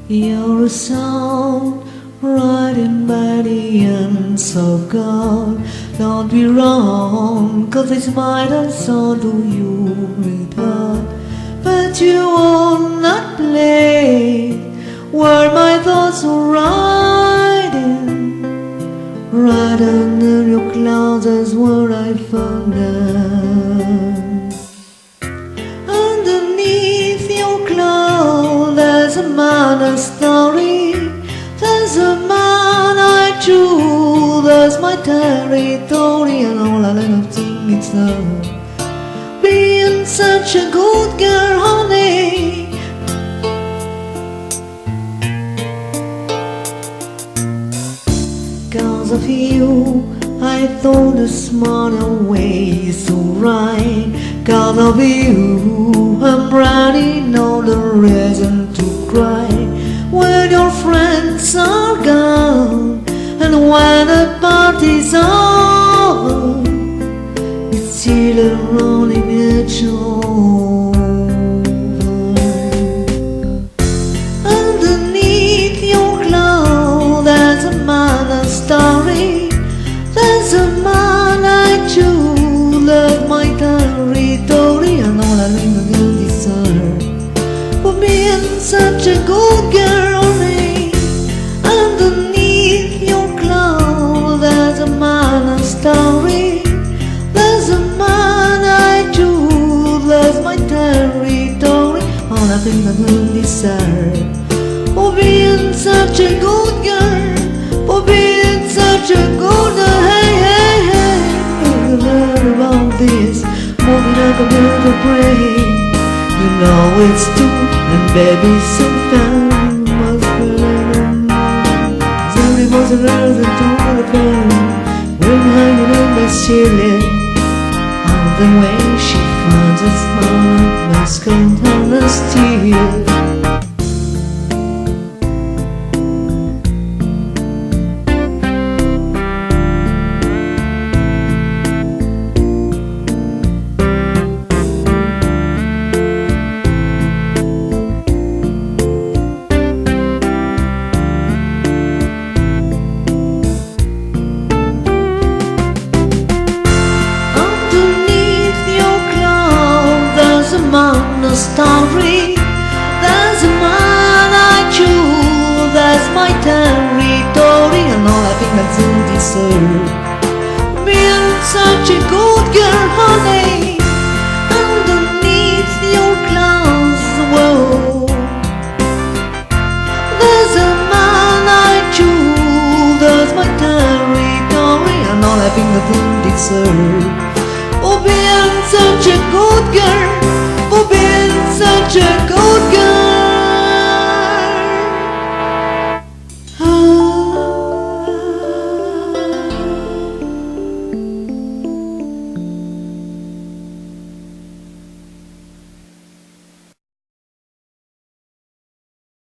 You're a sound right in by the hands of God. Don't be wrong, 'cause it's mine and so do you with God. But you will not play where my thoughts are riding. Right under your clouds is where I found them. Underneath your cloud there's a man, a story. There's a man I choose, there's my territory. And all I love to is love. Being such a good girl, honey. 'Cause of you I thought the smarter way is so right. 'Cause of you I'm running all the reason to cry. When your friends are gone and when the party's over, it's still a rolling edge over. Underneath your cloud there's a man, a story. There's a man I choose, love my territory. And all I really deserve for being such a good girl, honey. Underneath your cloud there's a man, a story. There's a man I choose, that's my territory. All I think I will deserve for being such a good girl, for being such a good girl. Hey, hey, hey, you learn about this more than I can do to pray. You know it's true, and baby, so fine must be living. Somebody was a girl that told the pain when hanging in the ceiling. On the way she finds a smile, must come down the steel. A story. There's a man I choose, that's my territory. And all I think I do deserve being such a good girl, honey. Underneath your clouds, whoa, there's a man I choose, that's my territory. And all I think I do deserve for being such a good girl, for being such a good